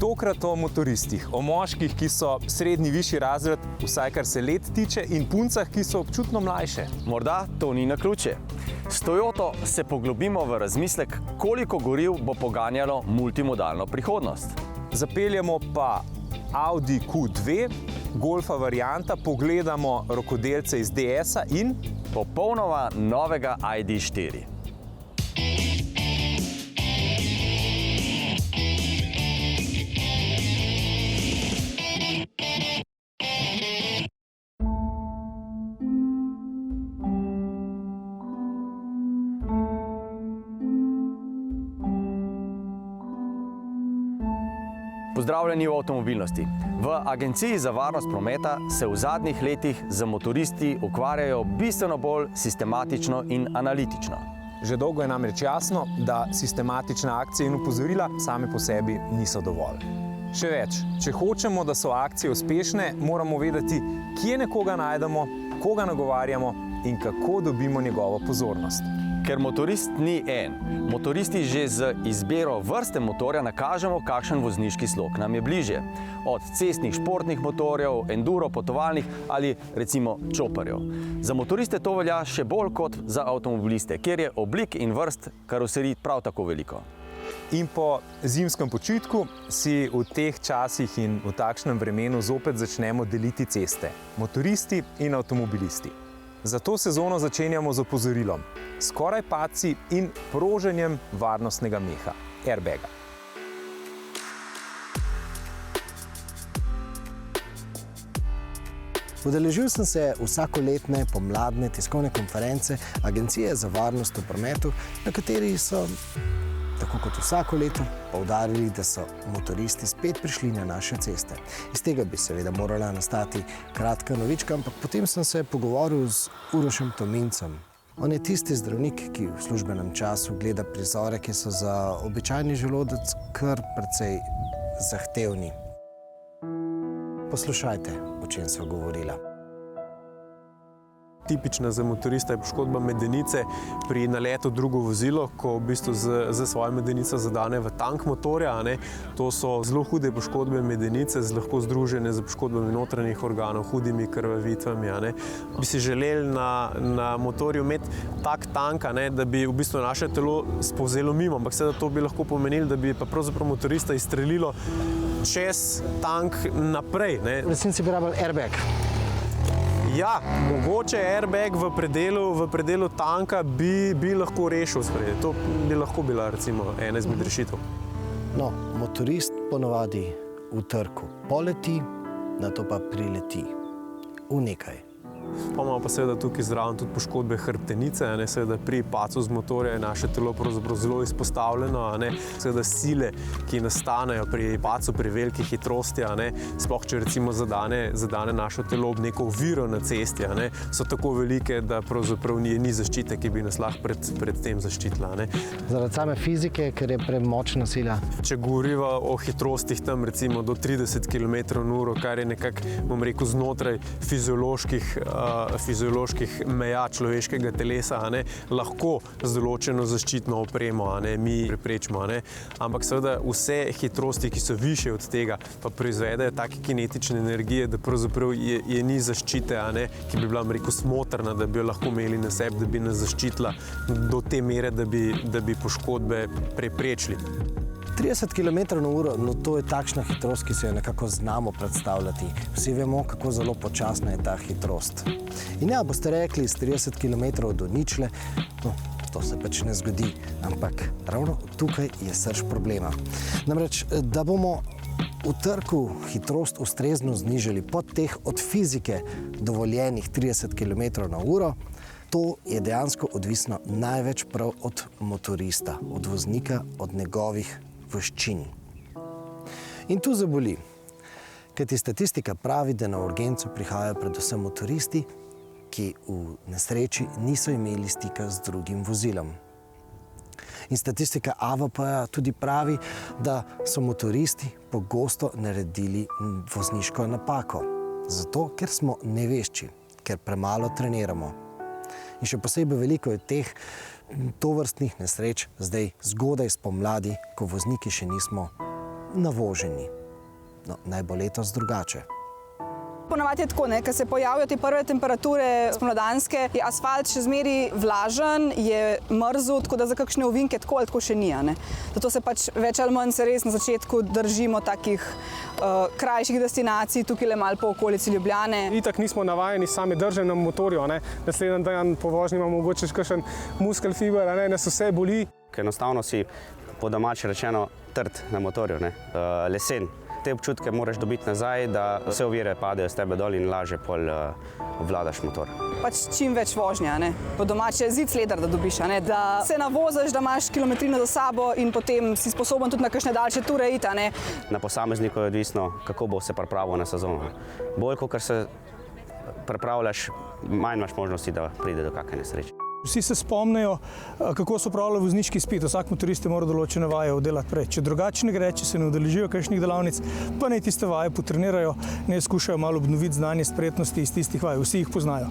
Tokrat o motoristih, o moških, ki so srednji višji razred, vsaj kar se let tiče, in puncah, ki so občutno mlajše. Morda to ni naključje. S Toyoto se poglobimo v razmislek, koliko goriv bo poganjalo multimodalno prihodnost. Zapeljemo pa Audi Q2, Golfa varianta, pogledamo rokodelce iz DS-a in popolnoma novega ID.4. Pozdravljeni v avtomobilnosti. V Agenciji za varnost prometa se v zadnjih letih z motoristi ukvarjajo bistveno bolj sistematično in analitično. Že dolgo je namreč jasno, da sistematične akcije in opozorila same po sebi niso dovolj. Še več, če hočemo, da so akcije uspešne, moramo vedeti, kje nekoga najdemo, koga nagovarjamo in kako dobimo njegovo pozornost. Ker motorist ni en. Motoristi že z izbiro vrste motorja nakažemo, kakšen vozniški slog nam je bližje. Od cestnih športnih motorjev, enduro potovalnih ali recimo čoparjev. Za motoriste to velja še bolj kot za avtomobiliste, kjer je oblik in vrst karoserij prav tako veliko. In po zimskem počitku si v teh časih in v takšnem vremenu zopet začnemo deliti ceste. Motoristi in avtomobilisti. Zato sezono začenjamo z opozorilom, skoraj padci in proženjem varnostnega meha, airbaga. Udeležil sem se vsakoletne pomladne tiskovne konference Agencije za varnost v prometu, na kateri so, tako kot vsako leto, poudarili, da so motoristi spet prišli na naše ceste. Iz tega bi seveda morala nastati kratka novička, ampak potem sem se pogovoril z Urošem Tomincem. On je tisti zdravnik, ki v službenem času gleda prizore, ki so za običajni želodec kar precej zahtevni. Poslušajte, o čem sva govorila. Tipična za motorista je poškodba medenice pri naletu drugo vozilo, ko v bistvu z svojo medenico zadane v tank motorja. To so zelo hude poškodbe medenice, lahko združene z poškodbami notranjih organov, hudimi krvavitvami. Bi si želeli na motorju imeti tak tank, da bi v bistvu naše telo spovzelo mimo, ampak seveda to bi lahko pomenilo, da bi pa pravzaprav motorista izstrelilo čez tank naprej. Resnici bi rabili airbag. Ja, mogoče airbag v predelu tanka bi lahko rešil sprejeti. To bi lahko bila recimo ena izmed rešitev. No, motorist ponavadi v trku poleti, nato pa prileti v nekaj. Pa imamo pa seveda tukaj zraven tudi poškodbe hrbtenice, seveda pri padcu z motorja je naše telo pravzaprav zelo izpostavljeno, seveda sile, ki nastanejo pri padcu pri veliki hitrosti, sploh če recimo zadane naše telo ob neko oviro na cesti, so tako velike, da pravzaprav ni zaščite, ki bi nas lahko pred tem zaščitila. Zaradi same fizike, ker je premočna sila. Če govoriva o hitrostih tam recimo do 30 km/h, kar je nekako, bom rekel, znotraj fizioloških meja človeškega telesa, lahko z določeno zaščitno opremo mi preprečimo. Ampak seveda vse hitrosti, ki so višje od tega, pa proizvedejo take kinetične energije, da pravzaprav je ni zaščite, ki bi bila, rekel, smotrna, da bi jo lahko imeli na sebi, da bi nas zaščitila do te mere, da bi poškodbe preprečili. 30 km/h, no to je takšna hitrost, ki se jo nekako znamo predstavljati. Vsi vemo, kako zelo počasna je ta hitrost. In ja, boste rekli, s 30 km do ničle, no, to se pač ne zgodi, ampak ravno tukaj je srž problema. Namreč, da bomo v trku hitrost ustrezno znižali pod teh od fizike dovoljenih 30 km/h, to je dejansko odvisno največ prav od motorista, od voznika, od njegovih veščin. In tu zaboli, kajti statistika pravi, da na urgenco prihajajo predvsem motoristi, ki v nesreči niso imeli stika z drugim vozilom. In statistika AVP-ja tudi pravi, da so motoristi pogosto naredili vozniško napako. Zato, ker smo nevešči, ker premalo treniramo. In še posebej veliko je teh tovrstnih nesreč zdaj zgodaj spomladi, ko vozniki še nismo navoženi. No, naj bo letos drugače. Ponavadi je tako, ker se pojavijo te prve temperature spomladanske, je asfalt še zmeraj vlažen, je mrzel, tako da za kakšne ovinke tako ali tako še ni. Zato se pač več ali manj se res na začetku držimo takih krajših destinacij, tukaj le malo po okolici Ljubljane. Itak nismo navajeni sami držati na motorju, naslednji dan po vožnji imamo mogoče še kakšen muskel fiber, nas vse boli. Enostavno si po domače rečeno trd na motorju, lesen. Te občutke moraš dobiti nazaj, da vse ovire padejo s tebe dol in lažje pol obvladaš motor. Pač čim več vožnja, po domače zid sledar, da dobiš, da se navozaš, da imaš kilometrino za sabo in potem si sposoben tudi na kakšne daljše ture iti. Na posamezniku je odvisno, kako bo se pripravil na sezono. Bolj, kot se pripravljaš, manj imaš možnosti, da pride do kakšne nesreče. Vsi se spomnijo, kako so pravili vozniški izpit. Vsak motorist je moral določene vaje oddelati prej. Če drugače ne gre, če se ne udeležijo kakšnih delavnic, pa naj tiste vaje potrenirajo, naj skušajo malo obnoviti znanje, spretnosti iz tistih vaj. Vsi jih poznajo.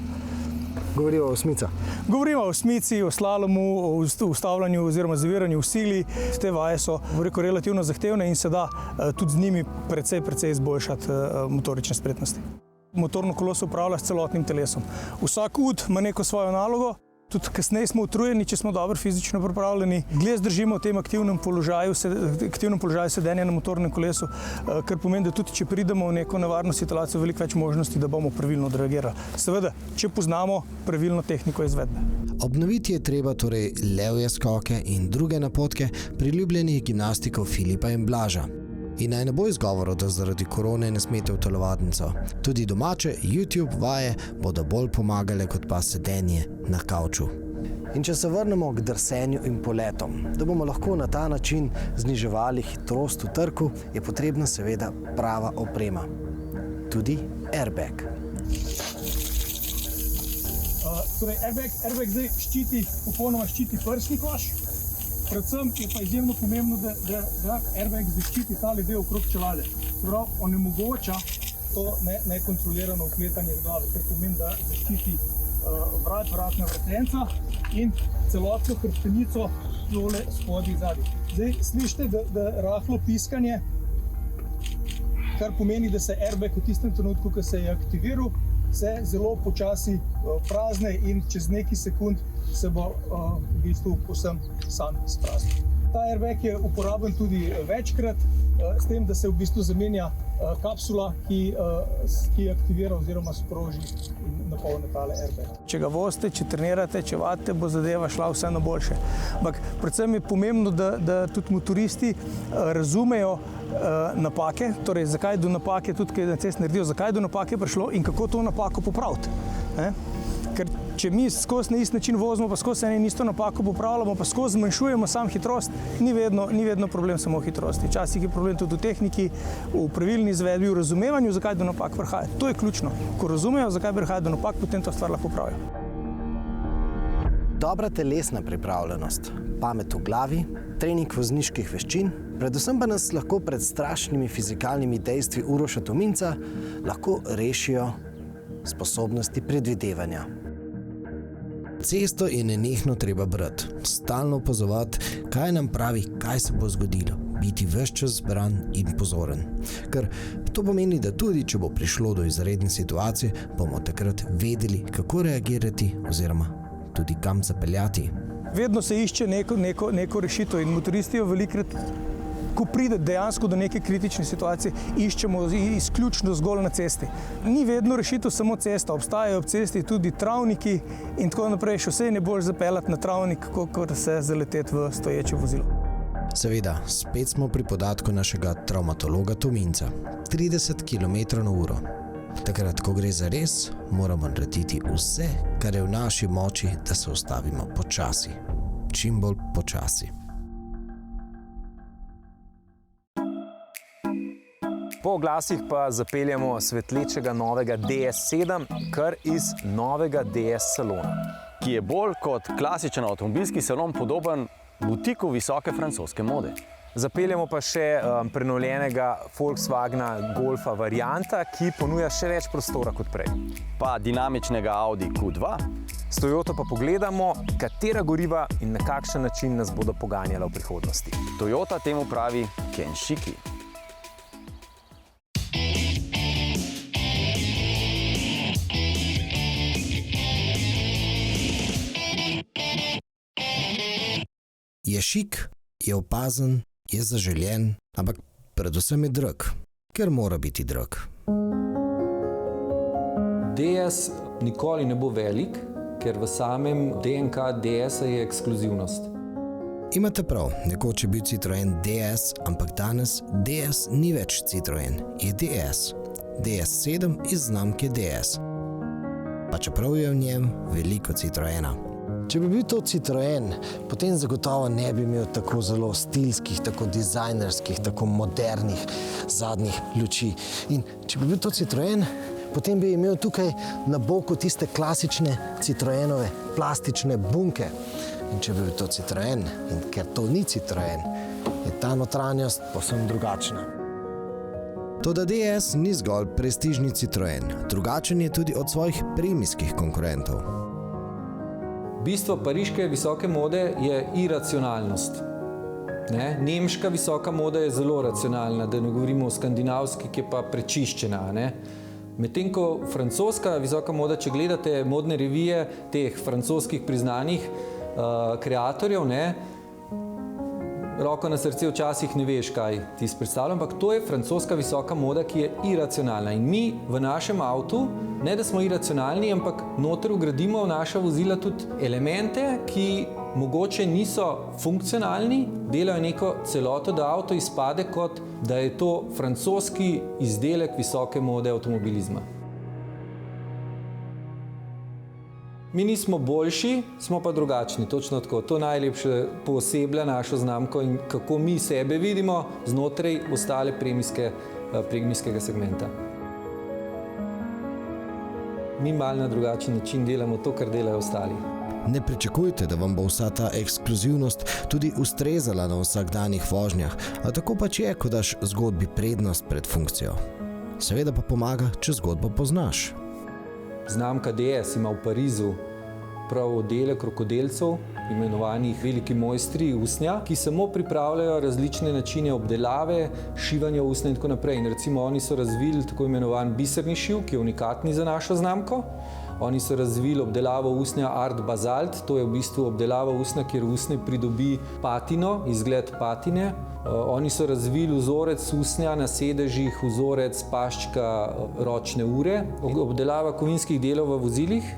Govorijo o osmicah. Govorimo o osmici, o slalomu, o ustavljanju oziroma zaviranju v sili. Te vaje so relativno zahtevne in se da tudi z njimi precej izboljšati motorične spretnosti. Motorno kolo se upravlja s celotnim telesom. Vsak ud ima neko svojo nalogo. Tudi kasneje smo utrujeni, če smo dobro fizično pripravljeni. Gles držimo v tem aktivnem položaju sedenja na motornem kolesu, kar pomeni, da tudi če pridemo v neko nevarno situacijo, veliko več možnosti, da bomo pravilno odreagirali. Seveda, če poznamo pravilno tehniko izvedbe. Obnoviti je treba torej levje skoke in druge napotke priljubljenih gimnastikov Filipa in Blaža. In naj ne bo izgovorov, da zaradi korone ne smete v telovadnico. Tudi domače YouTube vaje bodo bolj pomagale kot pa sedenje na kavču. In če se vrnemo k drsenju in poletom, da bomo lahko na ta način zniževali hitrost v trku, je potrebna seveda prava oprema. Tudi airbag. Airbag zdaj popolnoma ščiti prsni koš. Predvsem je pa izjemno pomembno, da airbag zaščiti tale del okrog čelade. Prav onemogoča to nekontrolirano vpletanje z glave, kar pomeni, da zaščiti vratna vretenca in celotno hrbtenico tole spodaj zadaj. Zdaj slišite, da rahlo piskanje, kar pomeni, da se airbag v tistem trenutku, ko se je aktiviral, se zelo počasi prazne in čez nekaj sekund se bo v bistvu povsem sam spraznil. Ta airbag je uporaben tudi večkrat, s tem, da se v bistvu zamenja kapsula, ki aktivira oziroma sproži in napolni tale airbag. Če ga vozite, če trenirate, če vadite, bo zadeva šla vse na boljše. Ampak predvsem je pomembno, da tudi motoristi razumejo napake, torej zakaj do napake, tudi kaj na cesti naredijo, zakaj do napake je prišlo in kako to napako popraviti. Ker če mi skozi na isti način vozimo, pa skozi eno in isto napako popravljamo, pa skozi zmanjšujemo sam hitrost, ni vedno problem samo v hitrosti. Včasih je problem tudi v tehniki, v pravilni izvedbi, v razumevanju, zakaj do napak prihaja. To je ključno. Ko razumejo, zakaj prihaja do napak, potem to stvar lahko popravijo. Dobra telesna pripravljenost, pamet v glavi, trening vozniških veščin, predvsem pa nas lahko pred strašnimi fizikalnimi dejstvi Uroša Tominca lahko rešijo sposobnosti predvidevanja. Cesto je nenehno treba brati, stalno opazovati, kaj nam pravi, kaj se bo zgodilo, biti ves čas zbran in pozoren. Ker to pomeni, da tudi če bo prišlo do izredne situacije, bomo takrat vedeli, kako reagirati oziroma tudi kam zapeljati. Vedno se išče neko rešitev in motoristi jo velikokrat, ko pride dejansko do neke kritične situacije, iščemo izključno zgolj na cesti. Ni vedno rešitev samo cesta, obstajajo ob cesti tudi travniki in tako naprej. Šosej ne boš zapeljati na travnik, kot se zaleteti v stoječe vozilo. Seveda, spet smo pri podatku našega travmatologa Tominca. 30 km/h. Takrat, ko gre za res, moramo narediti vse, kar je v naši moči, da se ustavimo počasi. Čim bolj počasi. Po oglasih pa zapeljamo svetlečega novega DS7 kar iz novega DS salona, ki je bolj kot klasičen avtomobilski salon podoben butiku visoke francoske mode. Zapeljamo pa še prenovljenega Volkswagena Golfa varianta, ki ponuja še več prostora kot prej. Pa dinamičnega Audi Q2. S Toyoto pa pogledamo, katera goriva in na kakšen način nas bodo poganjala v prihodnosti. Toyota temu pravi Kenshiki. šik, je opazen, je zaželjen, ampak predvsem je drag, ker mora biti drag. DS nikoli ne bo velik, ker v samem DNK DS-a je ekskluzivnost. Imate prav, nekoč je bil Citroen DS, ampak danes DS ni več Citroen, je DS. DS7 iz znamke DS. Pa čeprav je v njem veliko Citroena. Če bi bil to Citroen, potem zagotovo ne bi imel tako zelo stilskih, tako dizajnerskih, tako modernih zadnjih luči. In če bi bil to Citroen, potem bi imel tukaj na boku tiste klasične Citroenove plastične bunke. In če bi bil to Citroen, in ker to ni Citroen, je ta notranjost povsem drugačna. Toda DS ni zgolj prestižni Citroen, drugačen je tudi od svojih premijskih konkurentov. Bistvo pariške visoke mode je iracionalnost. Nemška visoka moda je zelo racionalna, da ne govorimo o skandinavski, ki je pa prečiščena. Medtem ko francoska visoka moda, če gledate modne revije teh francoskih priznanih kreatorjev, roko na srce včasih ne veš, kaj ti predstavljam, ampak to je francoska visoka moda, ki je iracionalna. In mi v našem avtu, ne da smo iracionalni, ampak noter vgradimo v naša vozila tudi elemente, ki mogoče niso funkcionalni, delajo neko celoto, da avto izpade kot, da je to francoski izdelek visoke mode avtomobilizma. Mi nismo boljši, smo pa drugačni, točno tako. To najlepše pooseblja našo znamko in kako mi sebe vidimo znotraj ostale premijskega segmenta. Mi malo na drugačen način delamo to, kar delajo ostali. Ne pričakujte, da vam bo vsa ta ekskluzivnost tudi ustrezala na vsakdanjih vožnjah, a tako pač je, ko daš zgodbi prednost pred funkcijo. Seveda pa pomaga, če zgodbo poznaš. Znamka DS ima v Parizu prav oddelek rokodelcev, imenovanih veliki mojstri usnja, ki samo pripravljajo različne načine obdelave, šivanja usnja in tako naprej. In recimo oni so razvili tako imenovan biserni šiv, ki je unikatni za našo znamko. Oni so razvili obdelavo usnja Art Basalt, to je v bistvu obdelava usnja, kjer usnje pridobi patino, izgled patine. Oni so razvili vzorec usnja na sedežih, vzorec paščka ročne ure. Obdelava kovinskih delov v vozilih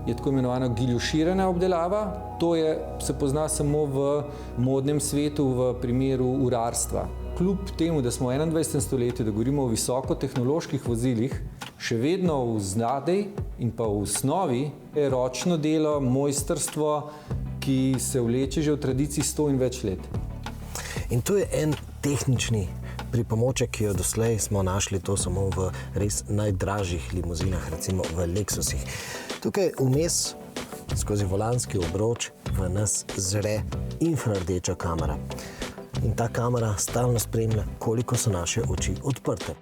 je tako imenovana giljoširana obdelava. To se pozna samo v modnem svetu v primeru urarstva. Kljub temu, da smo v 21. stoletju, da govorimo o visokotehnoloških vozilih, še vedno v zadej in pa v osnovi je ročno delo, mojstrstvo, ki se vleče že v tradiciji 100 in več let. In to je en tehnični pripomoček, ki jo doslej smo našli to samo v res najdražjih limuzinah, recimo v Lexusih. Tukaj vmes, skozi volanski obroč, v nas zre infrardeča kamera. In ta kamera stalno spremlja, koliko so naše oči odprte.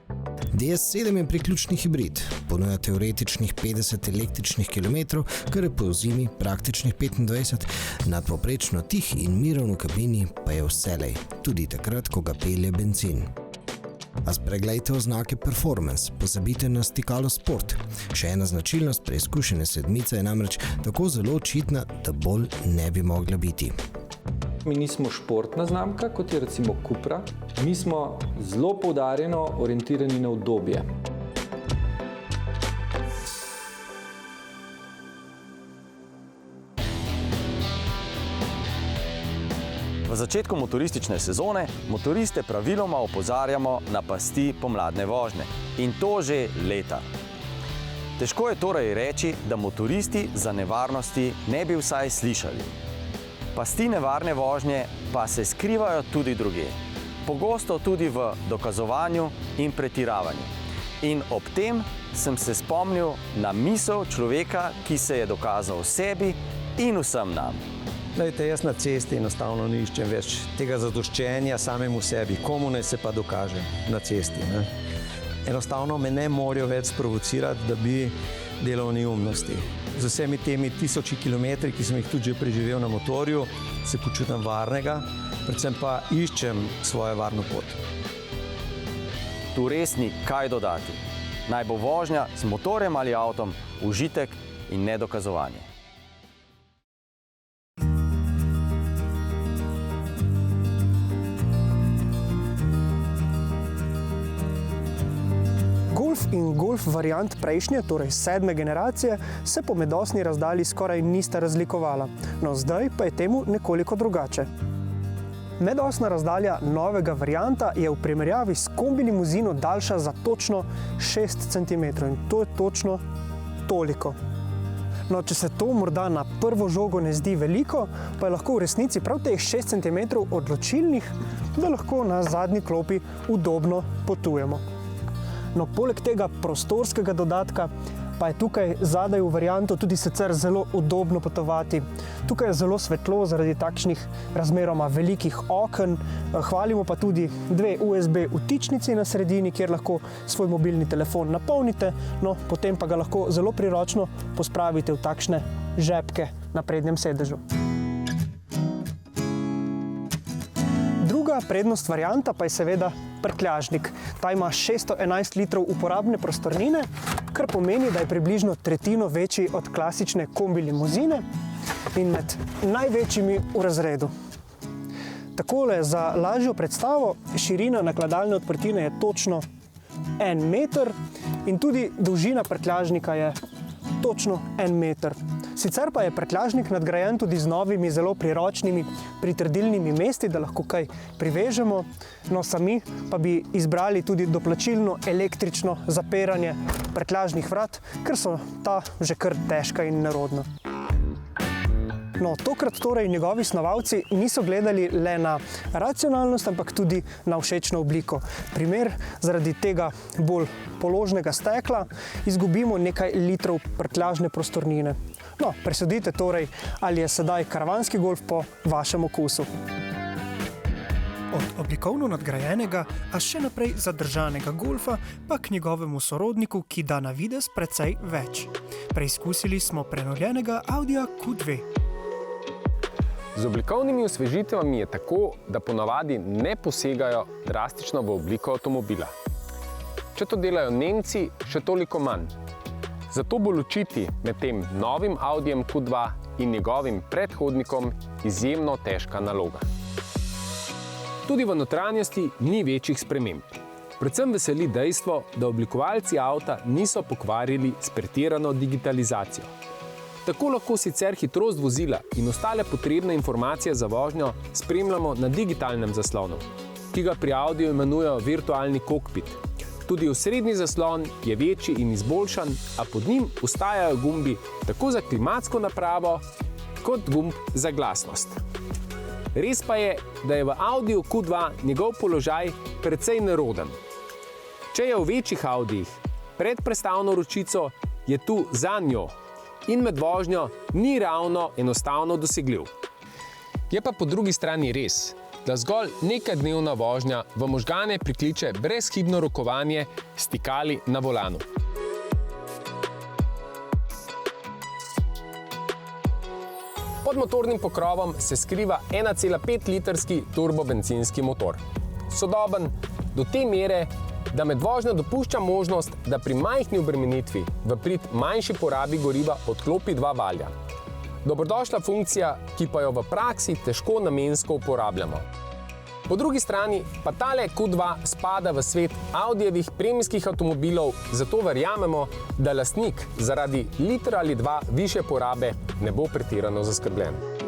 DS7 je priključni hibrid, ponuja teoretičnih 50 električnih kilometrov, kar je po zimi praktičnih 25, nadpovprečno tih in miren v kabini pa je vselej, tudi takrat, ko ga pelje bencin. A spreglejte oznake Performance, pozabite na stikalo Sport. Še ena značilnost preizkušene sedmice je namreč tako zelo očitna, da bolj ne bi mogla biti. Mi nismo športna znamka, kot je recimo Cupra. Mi smo zelo poudarjeno orientirani na udobje. V začetku motoristične sezone motoriste praviloma opozarjamo na pasti pomladne vožnje. In to že leta. Težko je torej reči, da motoristi za nevarnosti ne bi vsaj slišali. Pasti nevarne vožnje pa se skrivajo tudi drugje. Pogosto tudi v dokazovanju in pretiravanju. In ob tem sem se spomnil na misel človeka, ki se je dokazal sebi in vsem nam. Glejte, jaz na cesti enostavno ne iščem več tega zadoščenja samemu sebi. Komu naj se pa dokaže na cesti, ne? Enostavno me ne morajo več sprovocirati, da bi delal neumnosti. Z vsemi temi 1000 kilometri, ki sem jih tudi že preživel na motorju, se počutim varnega, predvsem pa iščem svojo varno pot. Tu res ni kaj dodati. Naj bo vožnja s motorjem ali avtom užitek in ne dokazovanje. in Golf variant prejšnje, torej 7. generacije, se po medosni razdalji skoraj nista razlikovala. No, zdaj pa je temu nekoliko drugače. Medosna razdalja novega varianta je v primerjavi s kombi limuzino daljša za točno 6 cm in to je točno toliko. No, če se to morda na prvo žogo ne zdi veliko, pa je lahko v resnici prav teh 6 cm odločilnih, da lahko na zadnji klopi udobno potujemo. No, poleg tega prostorskega dodatka pa je tukaj zadaj v variantu tudi sicer zelo udobno potovati. Tukaj je zelo svetlo zaradi takšnih razmeroma velikih oken. Hvalimo pa tudi 2 USB vtičnici na sredini, kjer lahko svoj mobilni telefon napolnite, no, potem pa ga lahko zelo priročno pospravite v takšne žepke na prednjem sedežu. Druga prednost varianta pa je seveda prtljažnik. Ta ima 611 litrov uporabne prostornine, kar pomeni, da je približno tretjino večji od klasične kombi limuzine in med največjimi v razredu. Takole, za lažjo predstavo, širina nakladalne odprtine je točno 1 meter in tudi dolžina prtljažnika je točno 1 meter. Sicer pa je prtljažnik nadgrajen tudi z novimi zelo priročnimi pritrdilnimi mesti, da lahko kaj privežemo, no sami pa bi izbrali tudi doplačilno električno zapiranje prtljažnih vrat, ker so ta že kar težka in nerodna. No, tokrat torej njegovi snovalci niso gledali le na racionalnost, ampak tudi na všečno obliko. Primer, zaradi tega bolj položnega stekla izgubimo nekaj litrov prtljažne prostornine. No, presodite torej, ali je sedaj karavanski Golf po vašem okusu. Od oblikovno nadgrajenega, a še naprej zadržanega Golfa, pa k njegovemu sorodniku, ki da na videz precej več. Preizkusili smo prenovljenega Audija Q2. Z oblikovnimi osvežitvami je tako, da ponavadi ne posegajo drastično v obliko avtomobila. Če to delajo Nemci, še toliko manj. Zato bo ločiti med tem novim Audijem Q2 in njegovim predhodnikom izjemno težka naloga. Tudi v notranjosti ni večjih sprememb. Predvsem veseli dejstvo, da oblikovalci avta niso pokvarili s pretirano digitalizacijo. Tako lahko sicer hitrost vozila in ostale potrebne informacije za vožnjo spremljamo na digitalnem zaslonu, ki ga pri Audiju imenujejo virtualni kokpit. Tudi osrednji zaslon je večji in izboljšan, a pod njim ostajajo gumbi tako za klimatsko napravo, kot gumb za glasnost. Res pa je, da je v Audiju Q2 njegov položaj precej neroden. Če je v večjih Audijih predprestavno ročico, je tu za njo in med vožnjo ni ravno enostavno dosegljiv. Je pa po drugi strani res, da zgolj nekajdnevna vožnja v možgane prikliče brezhibno rokovanje s stikali na volanu. Pod motornim pokrovom se skriva 1,5-litrski turbobencinski motor. Sodoben do te mere, da med vožnjo dopušča možnost, da pri majhni obremenitvi v prid manjši porabi goriva odklopi 2 valja. Dobrodošla funkcija, ki pa jo v praksi težko namensko uporabljamo. Po drugi strani pa tale Q2 spada v svet Audijevih premijskih avtomobilov, zato verjamemo, da lastnik zaradi litra ali 2 višje porabe ne bo pretirano zaskrbljen.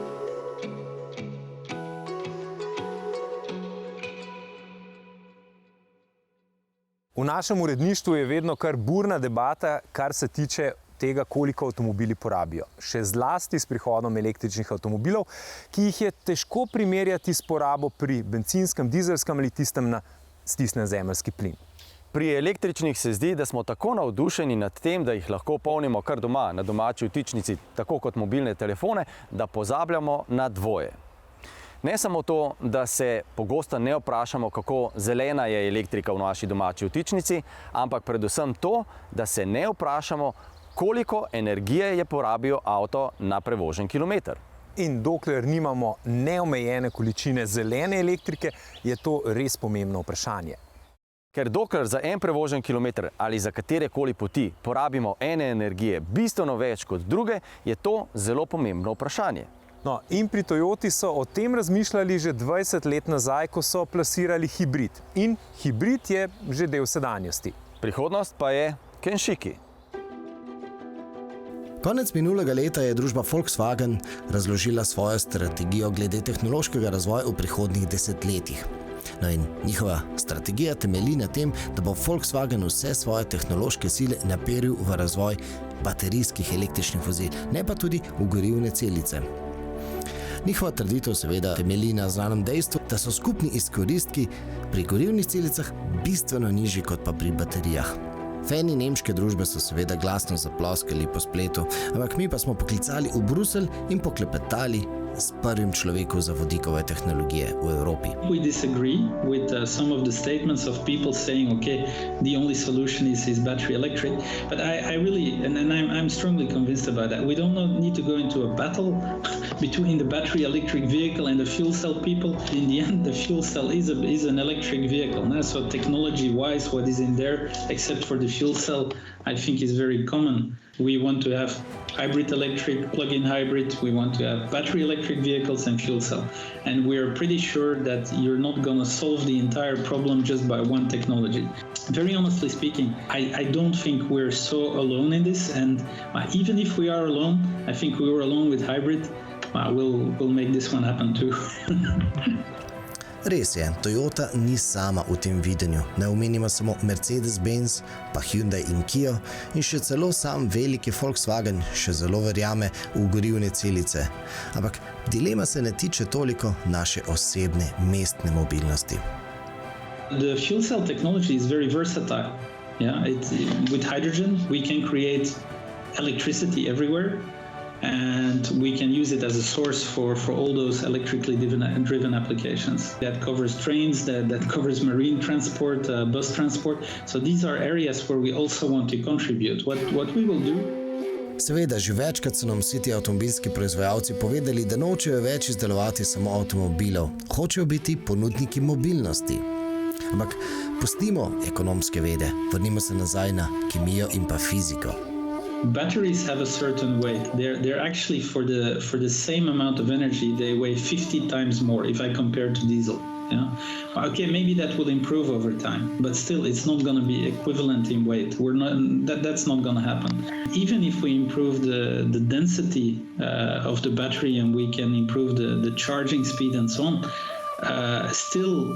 V našem uredništvu je vedno kar burna debata, kar se tiče tega, koliko avtomobili porabijo. Še zlasti s prihodom električnih avtomobilov, ki jih je težko primerjati s porabo pri bencinskem, dizelskem ali tistem na stisnjen zemeljski plin. Pri električnih se zdi, da smo tako navdušeni nad tem, da jih lahko polnimo kar doma, na domači vtičnici, tako kot mobilne telefone, da pozabljamo na dvoje. Ne samo to, da se pogosto ne vprašamo, kako zelena je elektrika v naši domači vtičnici, ampak predvsem to, da se ne vprašamo, koliko energije je porabil avto na prevožen kilometer. In dokler nimamo neomejene količine zelene elektrike, je to res pomembno vprašanje. Ker dokler za en prevožen kilometer ali za katerekoli poti porabimo ene energije bistveno več kot druge, je to zelo pomembno vprašanje. No, in pri Toyoti so o tem razmišljali že 20 let nazaj, ko so plasirali hibrid. In hibrid je že del sedanjosti. Prihodnost pa je Kenshiki. Konec minulega leta je družba Volkswagen razložila svojo strategijo glede tehnološkega razvoja v prihodnjih desetletjih. No in njihova strategija temelji na tem, da bo Volkswagen vse svoje tehnološke sile naperil v razvoj baterijskih električnih vozil, ne pa tudi v gorivne celice. Njihova trditev seveda temelji na znanem dejstvu, da so skupni izkoristki pri gorivnih celicah bistveno nižji kot pa pri baterijah. Fani nemške družbe so seveda glasno zaploskali po spletu, ampak mi pa smo poklicali v Bruselj in poklepetali s prvim človekom za vodikove tehnologije v Evropi. We disagree with some of the statements of people saying, okay, the only solution is battery electric, but I really, and I'm strongly convinced about that. We don't need to go into a battle between the battery electric vehicle and the fuel cell people. In the end, the fuel cell is an electric vehicle. So technology-wise, what is in there, except for the fuel cell, I think is very common. We want to have hybrid electric, plug-in hybrid. We want to have battery electric vehicles and fuel cell. And we're pretty sure that you're not going to solve the entire problem just by one technology. Very honestly speaking, I don't think we're so alone in this. And even if we are alone, I think we were alone with hybrid. We'll make this one happen too. Res je, Toyota ni sama v tem videnju. Ne omenimo samo Mercedes-Benz, pa Hyundai in Kia in še celo sam veliki Volkswagen še zelo verjame v gorivne celice. Ampak dilema se ne tiče toliko naše osebne mestne mobilnosti. The fuel cell technology is very versatile. Yeah, with hydrogen we can create electricity everywhere. And we can use it as a source for all those electrically driven applications. That covers trains, that covers marine transport, bus transport. So these are areas where we also want to contribute. What we will do. Seveda, že večkrat so nam vsi ti avtomobilski proizvajalci povedali, da nočejo več izdelovati samo avtomobilov, hočejo biti ponudniki mobilnosti. Ampak pustimo ekonomske vede, vrnimo se nazaj na kemijo in pa fiziko. Batteries have a certain weight. They're actually for the same amount of energy, they weigh 50 times more if I compare to diesel. Yeah? Okay, maybe that will improve over time, but still it's not going to be equivalent in weight. That's not going to happen. Even if we improve the density of the battery and we can improve the charging speed and so on, still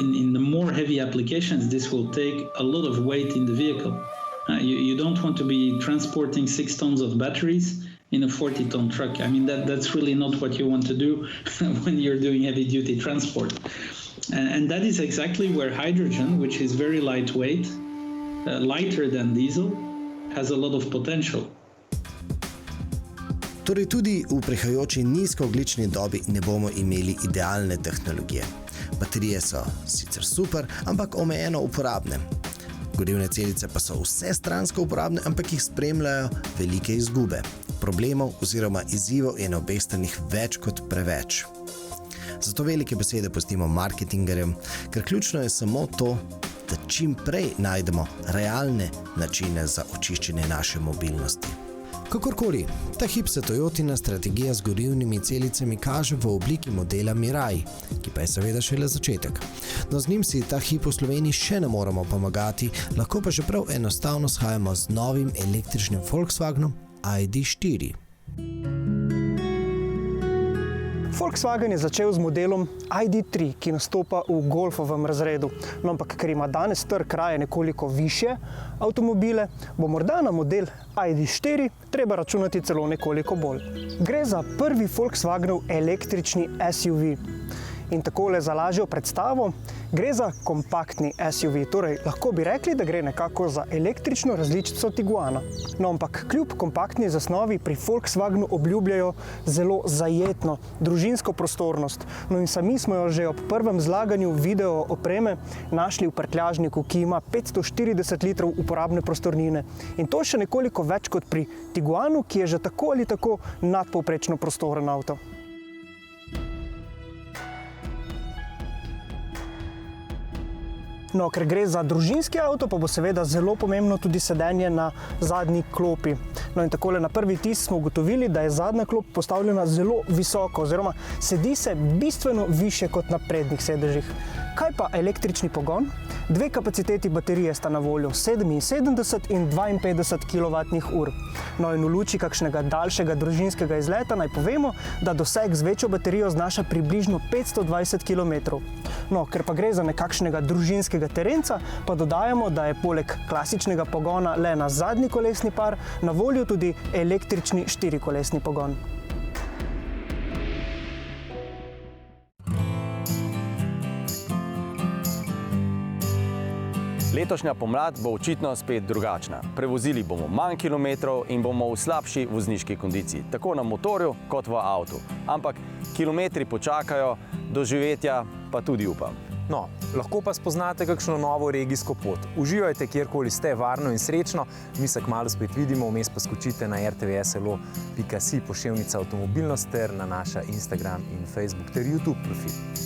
in the more heavy applications, this will take a lot of weight in the vehicle. You don't want to be transporting 6 tons of batteries in a 40-ton truck. I mean, that's really not what you want to do when you're doing heavy-duty transport. And that is exactly where hydrogen, which is very lightweight, lighter than diesel, has a lot of potential. Torej tudi v prihajajoči nizkoogljični dobi ne bomo imeli idealne tehnologije. Baterije so sicer super, ampak omejeno uporabne. Gorivne celice pa so vsestransko uporabne, ampak jih spremljajo velike izgube. Problemov oziroma izzivov je na obeh stranih več kot preveč. Zato velike besede pustimo marketingerjem, ker ključno je samo to, da čim prej najdemo realne načine za očiščenje naše mobilnosti. Kakorkoli, ta hip se Toyotina strategija z gorivnimi celicami kaže v obliki modela Mirai, ki pa je seveda šele začetek. No, z njim si ta hip v Sloveniji še ne moremo pomagati, lahko pa že prav enostavno shajamo z novim električnim Volkswagenom ID.4. Volkswagen je začel z modelom ID.3, ki nastopa v golfovem razredu. No, ampak ker ima danes trg raje nekoliko višje avtomobile, bo morda na model ID.4 treba računati celo nekoliko bolj. Gre za prvi Volkswagenov električni SUV. In takole za lažjo predstavo, gre za kompaktni SUV, torej lahko bi rekli, da gre nekako za električno različico Tiguana. No, ampak kljub kompaktni zasnovi pri Volkswagenu obljubljajo zelo zajetno, družinsko prostornost. No in sami smo jo že ob prvem zlaganju video opreme našli v prtljažniku, ki ima 540 litrov uporabne prostornine. In to še nekoliko več kot pri Tiguanu, ki je že tako ali tako nadpovprečno prostoren avto. No, ker gre za družinski avto, pa bo seveda zelo pomembno tudi sedenje na zadnji klopi. No in takole na prvi vtis smo ugotovili, da je zadnja klop postavljena zelo visoko, oziroma sedi se bistveno više kot na prednjih sedežih. Kaj pa električni pogon? Dve kapaciteti baterije sta na voljo, 77 in 52 kWh. No in v luči kakšnega daljšega družinskega izleta naj povemo, da doseg z večjo baterijo znaša približno 520 km. No, ker pa gre za nekakšnega družinskega terenca, pa dodajamo, da je poleg klasičnega pogona le na zadnji kolesni par na voljo tudi električni štirikolesni pogon. Letošnja pomlad bo očitno spet drugačna. Prevozili bomo manj kilometrov in bomo v slabši vozniški kondiciji, tako na motorju kot v avtu. Ampak kilometri počakajo, doživetja pa tudi upam. No, lahko pa spoznate kakšno novo regijsko pot. Uživajte kjerkoli ste, varno in srečno. Mi se kmalu spet vidimo, vmes pa skočite na rtvslo.si / avtomobilnost ter na naša Instagram in Facebook ter YouTube profil.